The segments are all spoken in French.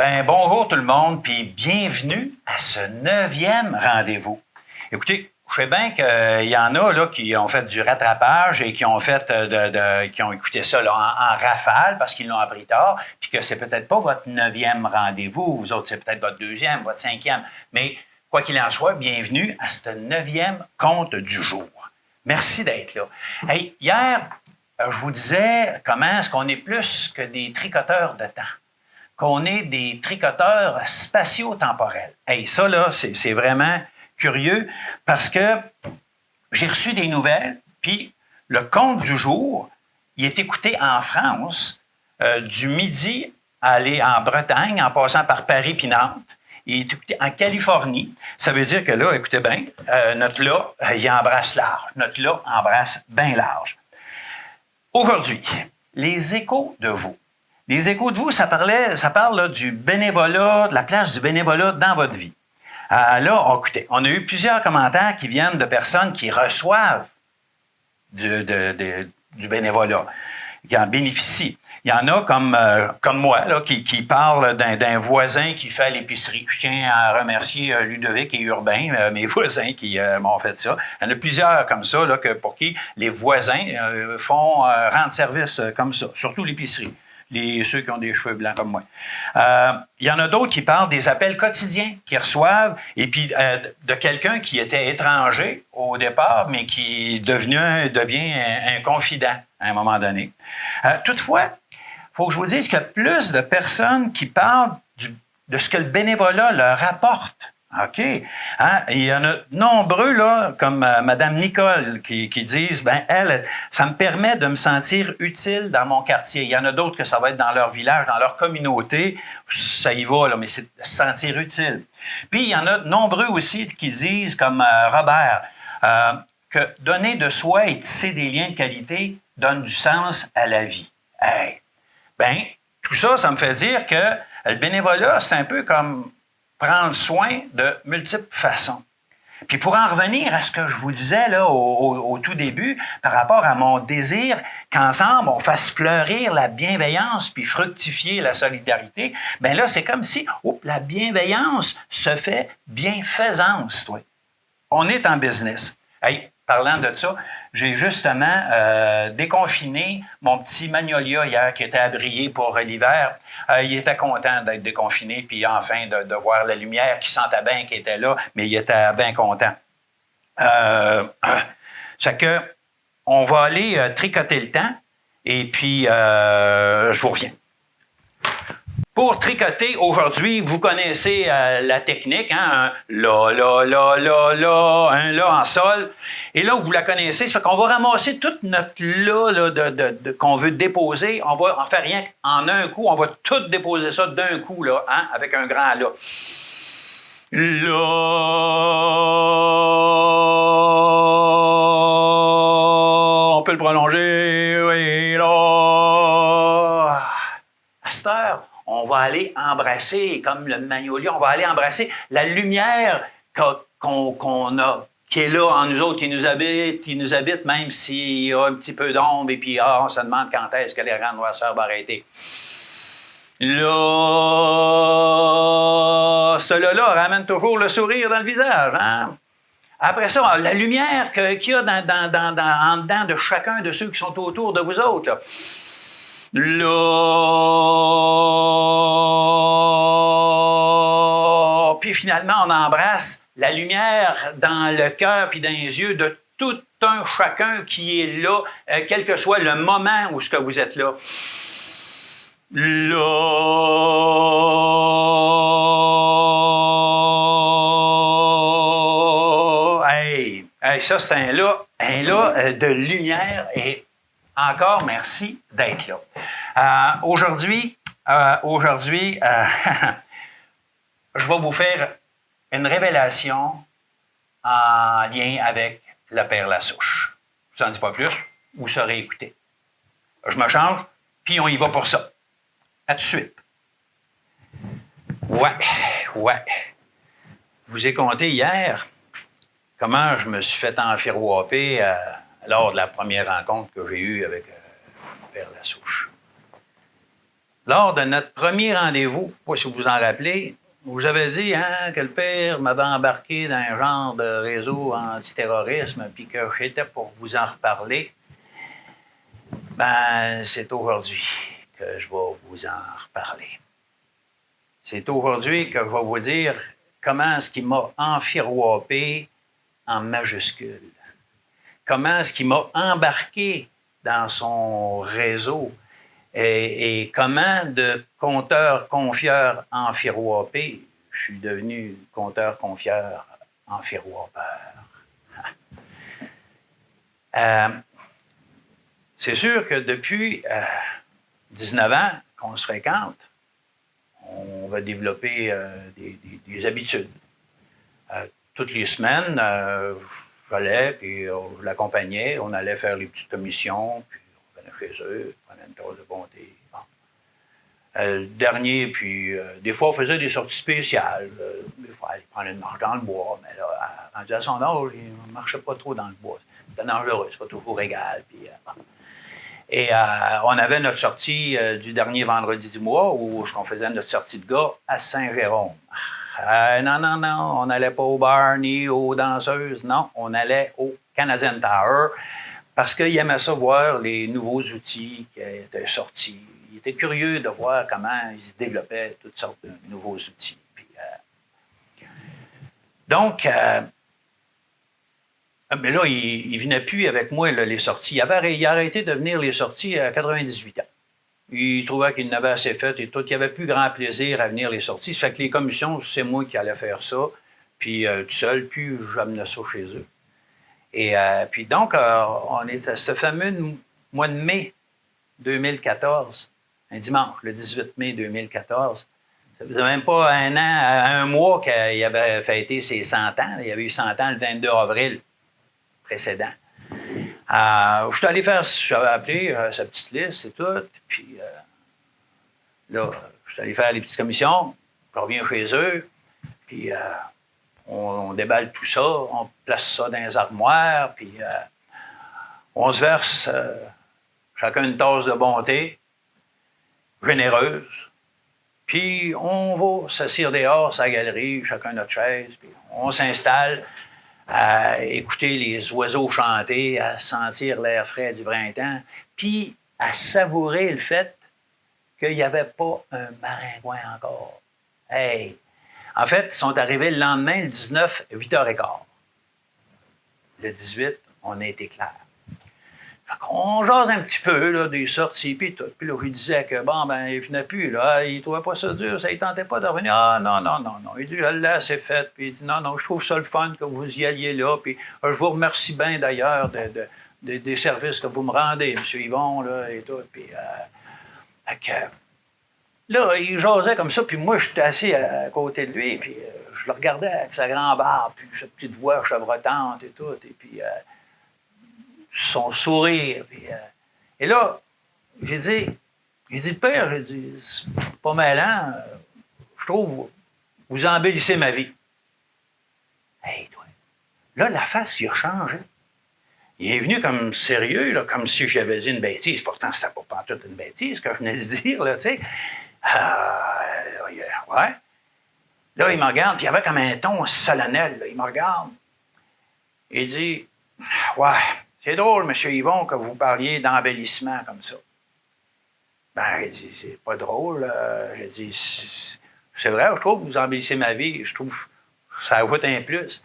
Ben bonjour tout le monde, puis bienvenue à ce 9e rendez-vous. Écoutez, je sais bien qu'il y en a là, qui ont fait du rattrapage et qui ont fait qui ont écouté ça là, en rafale parce qu'ils l'ont appris tard, puis que c'est peut-être pas votre 9e rendez-vous, vous autres, c'est peut-être votre 2e, votre 5e, mais quoi qu'il en soit, bienvenue à ce 9e conte du jour. Merci d'être là. Hey, hier, je vous disais comment est-ce qu'on est plus que des tricoteurs de temps, qu'on est des tricoteurs spatio-temporels. Hey, ça, là, c'est vraiment curieux parce que j'ai reçu des nouvelles, puis le conte du jour, il est écouté en France, du midi à aller en Bretagne, en passant par Paris puis Nantes. Il est écouté en Californie. Ça veut dire que là, écoutez bien, notre là, il embrasse large. Notre là embrasse bien large. Aujourd'hui, les échos de vous. Les échos de vous, ça parle là, du bénévolat, de la place du bénévolat dans votre vie. Là, écoutez, on a eu plusieurs commentaires qui viennent de personnes qui reçoivent du bénévolat, qui en bénéficient. Il y en a comme moi là, qui parlent d'un voisin qui fait l'épicerie. Je tiens à remercier Ludovic et Urbain, mes voisins qui m'ont fait ça. Il y en a plusieurs comme ça là, pour qui les voisins rendent service comme ça, surtout l'épicerie. Ceux qui ont des cheveux blancs comme moi. Il y en a d'autres qui parlent des appels quotidiens qu'ils reçoivent et puis de quelqu'un qui était étranger au départ, mais qui devient un confident à un moment donné. Toutefois, il faut que je vous dise qu'il y a plus de personnes qui parlent de ce que le bénévolat leur apporte. OK. Hein? Il y en a nombreux, là, comme Mme Nicole, qui disent, ben elle, ça me permet de me sentir utile dans mon quartier. Il y en a d'autres que ça va être dans leur village, dans leur communauté. Ça y va, là, mais c'est de se sentir utile. Puis, il y en a nombreux aussi qui disent, comme Robert, que donner de soi et tisser des liens de qualité donne du sens à la vie. Hey. Ben, tout ça, ça me fait dire que le bénévolat, c'est un peu comme prendre soin de multiples façons. Puis pour en revenir à ce que je vous disais là au tout début, par rapport à mon désir qu'ensemble on fasse fleurir la bienveillance puis fructifier la solidarité, bien là c'est comme si la bienveillance se fait bienfaisance. Toi. On est en business. Hey, parlant de ça, j'ai justement déconfiné mon petit Magnolia hier qui était à briller pour l'hiver. Il était content d'être déconfiné puis enfin de voir la lumière qui sentait bien qu'il était là, mais il était bien content. C'est que on va aller tricoter le temps et puis je vous reviens. Pour tricoter, aujourd'hui, vous connaissez la technique, hein? Un la, la, la, la, la, un la en sol. Et là, vous la connaissez, ça fait qu'on va ramasser toute notre la là, qu'on veut déposer. On va en faire rien qu'en un coup. On va tout déposer ça d'un coup, là, hein? Avec un grand la. La. On peut le prolonger. Oui, la. À cette heure, on va aller embrasser, comme le magnolia, on va aller embrasser la lumière qu'on a, qui est là en nous autres, qui nous habite même s'il y a un petit peu d'ombre, et puis on se demande quand est-ce que les grandes noirceurs vont arrêter. Là, cela-là ramène toujours le sourire dans le visage. Hein? Après ça, la lumière qu'il y a en dedans de chacun de ceux qui sont autour de vous autres. Là. Là, puis finalement, on embrasse la lumière dans le cœur puis dans les yeux de tout un chacun qui est là, quel que soit le moment où ce que vous êtes là. Là, hey, ça c'est un là de lumière et encore merci d'être là. Aujourd'hui, je vais vous faire une révélation en lien avec le Père Lassouche. Je vous en dis pas plus, vous saurez écouter. Je me change, puis on y va pour ça. À tout de suite. Ouais. Je vous ai conté hier comment je me suis fait enfirouaper lors de la première rencontre que j'ai eue avec Père Lassouche. Lors de notre premier rendez-vous, je ne sais pas si vous vous en rappelez, vous avez dit que le père m'avait embarqué dans un genre de réseau antiterrorisme puis que j'étais pour vous en reparler. Ben, c'est aujourd'hui que je vais vous en reparler. C'est aujourd'hui que je vais vous dire comment est-ce qu'il m'a enfiroppé en majuscule. Comment est-ce qu'il m'a embarqué dans son réseau et comment de conteur-confieur enfiroppé, je suis devenu conteur-confieur enfiroppeur. C'est sûr que depuis 19 ans qu'on se fréquente, on va développer des habitudes. Toutes les semaines, j'allais, puis je l'accompagnais, on allait faire les petites commissions, puis on venait chez eux, on prenait une tasse de bonté. Bon. Le dernier, puis des fois, on faisait des sorties spéciales. Des fois, il prenait une marche dans le bois, mais là, rendu à son âge, il ne marchait pas trop dans le bois. C'était dangereux, c'est pas toujours égal. Puis, bon. Et on avait notre sortie du dernier vendredi du mois où on faisait notre sortie de gars à Saint-Jérôme. Non, on n'allait pas au bar ni aux danseuses, non, on allait au Canadian Tower parce qu'il aimait ça voir les nouveaux outils qui étaient sortis. Il était curieux de voir comment ils se développaient toutes sortes de nouveaux outils. Puis, donc, mais là, il ne venait plus avec moi là, les sorties. Il a arrêté de venir les sorties à 98 ans. Il trouvait qu'il n'avait assez fait et tout. Il n'y avait plus grand plaisir à venir les sorties. Ça fait que les commissions, c'est moi qui allais faire ça. Puis tout seul, puis j'amenais ça chez eux. Et puis donc, on est à ce fameux mois de mai 2014, un dimanche, le 18 mai 2014. Ça faisait même pas un mois qu'il avait fêté ses 100 ans. Il avait eu 100 ans le 22 avril précédent. Je suis allé faire, j'avais appelé sa petite liste et tout, puis là, je suis allé faire les petites commissions, je reviens chez eux, puis on déballe tout ça, on place ça dans les armoires, puis on se verse chacun une tasse de bonté, généreuse, puis on va s'asseoir dehors, sa galerie, chacun notre chaise, puis on s'installe, à écouter les oiseaux chanter, à sentir l'air frais du printemps, puis à savourer le fait qu'il n'y avait pas un maringouin encore. Hey! En fait, ils sont arrivés le lendemain, le 19, 8h15. Le 18, on a été clair. On jase un petit peu là, des sorties, puis tout. Puis là, je lui disais que, bon, ben, il venait plus, là. Il trouvait pas ça dur, ça ne tentait pas de revenir. Ah, non. Il dit, je l'ai assez fait. Puis il dit, non, je trouve ça le fun que vous y alliez là. Puis je vous remercie bien d'ailleurs des services que vous me rendez, M. Yvon, là, et tout. Puis, là, il jasait comme ça, puis moi, j'étais assis à côté de lui, puis je le regardais avec sa grande barbe, puis sa petite voix chevrotante et tout. Et puis, son sourire. Puis, et là, j'ai dit, père, j'ai dit, c'est pas mêlant, je trouve, vous embellissez ma vie. Hey, toi. Là, la face, il a changé. Il est venu comme sérieux, là, comme si j'avais dit une bêtise. Pourtant, c'était pas pantoute une bêtise que je venais de dire, là, tu sais. Ouais. Là, il me regarde, puis il avait comme un ton solennel. Là. Il me regarde. Il dit, ouais, c'est drôle, M. Yvon, que vous parliez d'embellissement comme ça. Ben, il dit, c'est pas drôle. J'ai dit, c'est vrai, je trouve que vous embellissez ma vie. Je trouve que ça ajoute un plus.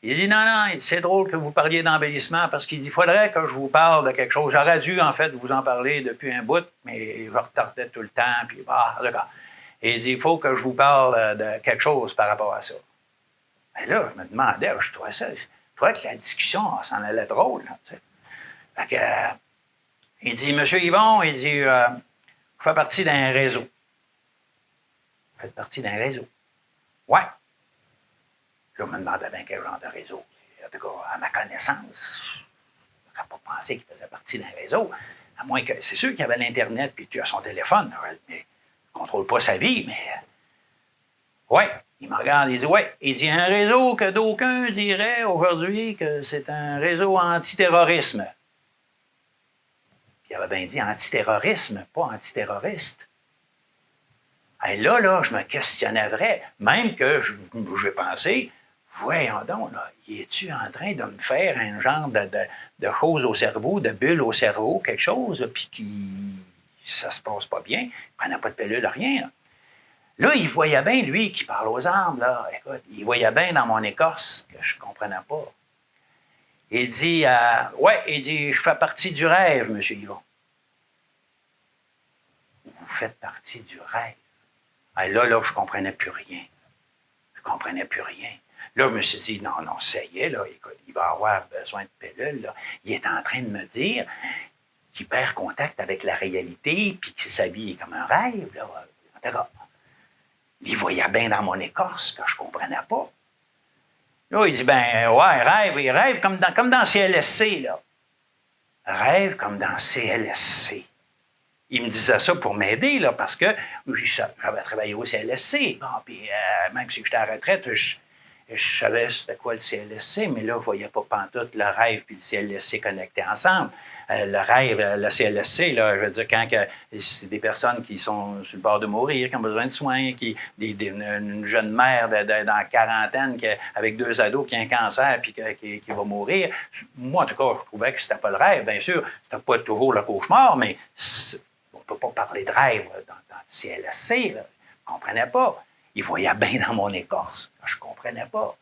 Il dit, non, c'est drôle que vous parliez d'embellissement parce qu'il dit, il faudrait que je vous parle de quelque chose. J'aurais dû, en fait, vous en parler depuis un bout, mais je retardais tout le temps. Puis, d'accord. Et il dit, il faut que je vous parle de quelque chose par rapport à ça. Et là, je me demandais, je trouvais que la discussion s'en allait drôle. Là, tu sais. Fait que, il dit, M. Yvon, il dit, je fais partie d'un réseau. Vous faites partie d'un réseau? Ouais. Là, je me demandais bien quel genre de réseau. En tout cas, à ma connaissance, je n'aurais pas pensé qu'il faisait partie d'un réseau. À moins que, c'est sûr qu'il y avait l'Internet puis tu as son téléphone, mais il ne contrôle pas sa vie, mais. Ouais. Il me regarde, il dit, ouais. Il dit, un réseau que d'aucuns diraient aujourd'hui que c'est un réseau antiterrorisme. Puis il avait bien dit antiterrorisme, pas antiterroriste. Et là, je me questionnais vrai. Même que j'ai pensé, voyons donc, là, es-tu en train de me faire un genre de choses au cerveau, de bulles au cerveau, quelque chose, puis ça se passe pas bien, il prenait pas de pilule, rien. Là, il voyait bien, lui, qui parle aux arbres, là, écoute, il voyait bien dans mon écorce que je comprenais pas. Il dit, ouais, il dit, je fais partie du rêve, M. Yvon. Vous faites partie du rêve. Ah, là, je comprenais plus rien. Je comprenais plus rien. Là, je me suis dit, non, ça y est, là, écoute, il va avoir besoin de pilules, là. Il est en train de me dire qu'il perd contact avec la réalité, puis qu'il s'habille comme un rêve, là. En tout cas, il voyait bien dans mon écorce que je comprenais pas. Là, il dit, ben, ouais, il rêve comme dans CLSC, là. Rêve comme dans CLSC. Il me disait ça pour m'aider, là, parce que j'avais travaillé au CLSC. Bon, puis même si j'étais à la retraite, je savais c'était quoi le CLSC, mais là, je ne voyais pas pantoute le rêve et le CLSC connectés ensemble. Le rêve, le CLSC, là, je veux dire, quand c'est des personnes qui sont sur le bord de mourir, qui ont besoin de soins, une jeune mère dans la quarantaine avec 2 ados qui a un cancer puis qui va mourir. Moi, en tout cas, je trouvais que c'était pas le rêve. Bien sûr, c'était pas toujours le cauchemar, mais on ne peut pas parler de rêve dans le CLSC. Là. Je ne comprenais pas. Il voyait bien dans mon écorce. Je ne comprenais pas.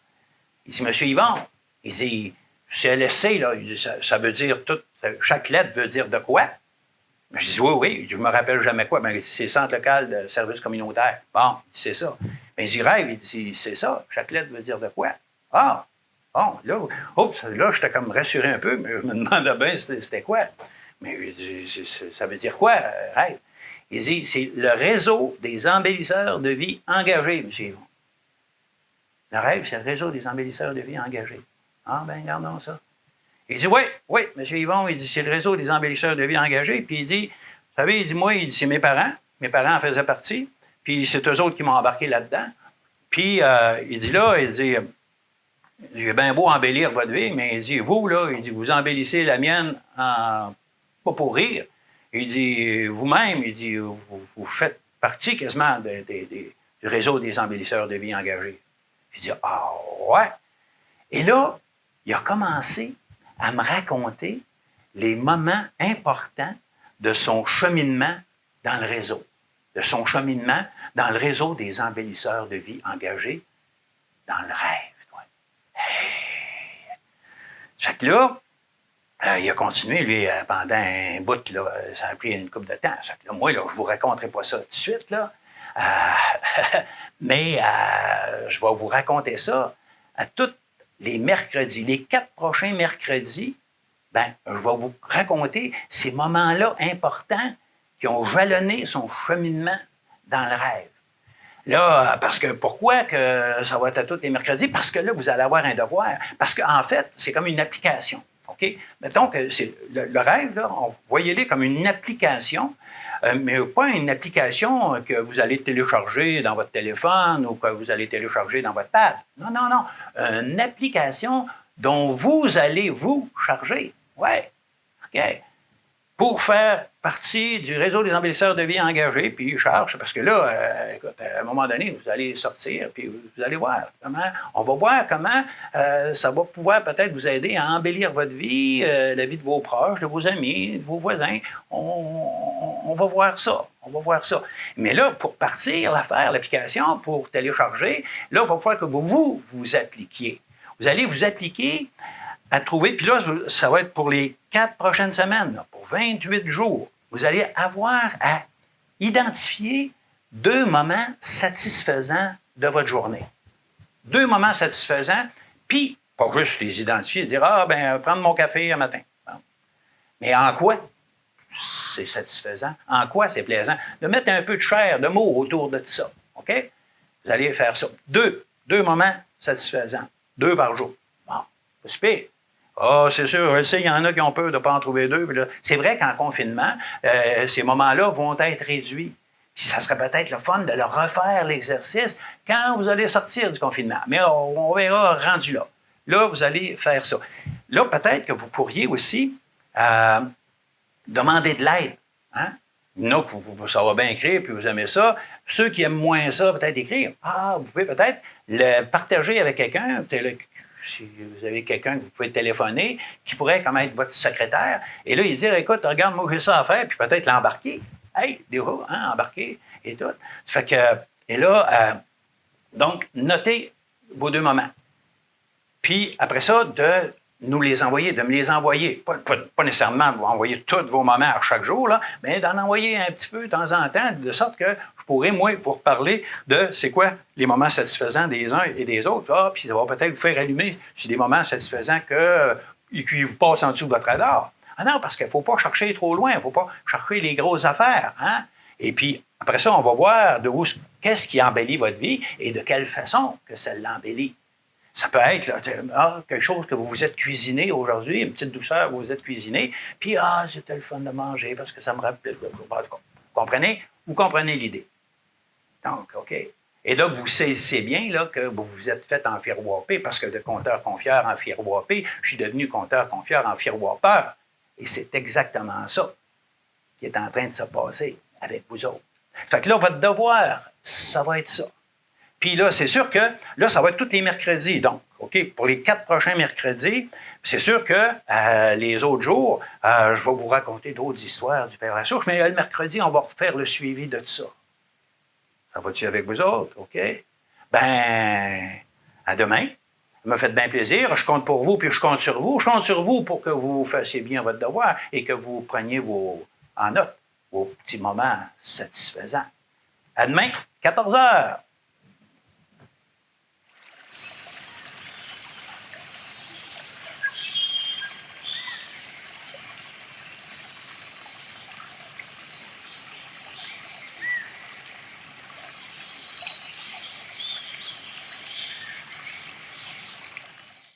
Il dit, Monsieur Yvon, il dit, CLSC, là, il dit, ça veut dire tout, chaque lettre veut dire de quoi? Je dis, oui, je ne me rappelle jamais quoi. Ben, c'est Centre local de services communautaires. Bon, il dit, c'est ça. Mais il dit, rêve, il dit, c'est ça, chaque lettre veut dire de quoi? Ah, bon, là, j'étais comme rassuré un peu, mais je me demandais bien c'était quoi. Mais ça veut dire quoi, rêve? Il dit, c'est le réseau des embellisseurs de vie engagés, M. Yvon. Le rêve, c'est le réseau des embellisseurs de vie engagés. Ah, ben, regardons ça. Il dit, oui, M. Yvon, il dit, c'est le réseau des embellisseurs de vie engagés. Puis il dit, vous savez, il dit, moi, il dit, c'est mes parents. Mes parents en faisaient partie. Puis c'est eux autres qui m'ont embarqué là-dedans. Puis il dit, j'ai bien beau embellir votre vie, mais il dit, vous, là, il dit, vous embellissez la mienne pas pour rire. Il dit, vous-même, il dit, vous faites partie quasiment du réseau des embellisseurs de vie engagés. Il dit, ah ouais. Et là, il a commencé à me raconter les moments importants de son cheminement dans le réseau, de son cheminement dans le réseau des embellisseurs de vie engagés dans le rêve. Hey! Fait que là, il a continué, lui, pendant un bout, là, ça a pris une couple de temps. Fait que là, moi, là, je ne vous raconterai pas ça tout de suite, là. Mais je vais vous raconter ça à tous les mercredis. Les 4 prochains mercredis, ben, je vais vous raconter ces moments-là importants qui ont jalonné son cheminement dans le rêve. Là, parce que pourquoi que ça va être à tous les mercredis? Parce que là, vous allez avoir un devoir. Parce qu'en fait, c'est comme une application. OK? Mettons que c'est le rêve, là, voyez-le comme une application, mais pas une application que vous allez télécharger dans votre téléphone ou que vous allez télécharger dans votre pad. Non. Une application dont vous allez vous charger. Ouais. OK. Pour faire partie du réseau des embellisseurs de vie engagés, puis ils chargent, parce que là, écoute, à un moment donné, vous allez sortir, puis vous allez voir on va voir comment ça va pouvoir peut-être vous aider à embellir votre vie, la vie de vos proches, de vos amis, de vos voisins. On va voir ça. Mais là, pour partir, l'application, pour télécharger, là, il va falloir que vous appliquiez. Vous allez vous appliquer à trouver, puis là, ça va être pour les 4 prochaines semaines, là, pour 28 jours. Vous allez avoir à identifier 2 moments satisfaisants de votre journée. 2 moments satisfaisants, puis pas juste les identifier et dire, prendre mon café un matin. Bon. Mais en quoi c'est satisfaisant? En quoi c'est plaisant? De mettre un peu de chair, de mots autour de tout ça. OK? Vous allez faire ça. 2 moments satisfaisants. 2 par jour. Bon, c'est pire. C'est sûr, je sais, il y en a qui ont peur de ne pas en trouver 2. C'est vrai qu'en confinement, ces moments-là vont être réduits. Puis ça serait peut-être le fun de le refaire, l'exercice, quand vous allez sortir du confinement. Mais on verra rendu là. Là, vous allez faire ça. Là, peut-être que vous pourriez aussi demander de l'aide. Hein? Il y en a que ça va bien écrire, puis vous aimez ça. Ceux qui aiment moins ça, peut-être écrire. Ah, vous pouvez peut-être le partager avec quelqu'un. Si vous avez quelqu'un que vous pouvez téléphoner, qui pourrait comme être votre secrétaire, et là, il dit, écoute, regarde, moi, j'ai ça à faire, puis peut-être l'embarquer. Hey, déjà, hein, embarquer et tout. Ça fait que, et là, donc, notez vos 2 moments. Puis, après ça, de nous les envoyer, de me les envoyer. Pas nécessairement vous envoyer tous vos moments à chaque jour, là, mais d'en envoyer un petit peu de temps en temps, de sorte que je pourrais, moi, vous reparler de c'est quoi les moments satisfaisants des uns et des autres. Ah, puis ça va peut-être vous faire allumer sur des moments satisfaisants qui vous passent en dessous de votre radar. Ah non, parce qu'il ne faut pas chercher trop loin, il ne faut pas chercher les grosses affaires. Hein? Et puis, après ça, on va voir qu'est-ce qui embellit votre vie et de quelle façon que ça l'embellit. Ça peut être là, quelque chose que vous vous êtes cuisiné aujourd'hui, une petite douceur, vous vous êtes cuisiné, puis c'était le fun de manger parce que ça me rappelle. Vous comprenez? Vous comprenez l'idée. Donc, OK. Et donc, vous saisissez bien là, que vous vous êtes fait enfiroiper parce que de compteur-confieur enfiroipé, je suis devenu compteur-confieur enfiroipeur. Et c'est exactement ça qui est en train de se passer avec vous autres. Fait que là, votre devoir, ça va être ça. Puis là, c'est sûr que, là, ça va être tous les mercredis. Donc, OK, pour les 4 prochains mercredis, c'est sûr que les autres jours, je vais vous raconter d'autres histoires du Père Lassouche, mais le mercredi, on va refaire le suivi de ça. Ça va-tu avec vous autres? OK? Ben, à demain. Ça m'a fait bien plaisir. Je compte pour vous, puis je compte sur vous. Je compte sur vous pour que vous fassiez bien votre devoir et que vous preniez en note vos petits moments satisfaisants. À demain, 14 heures.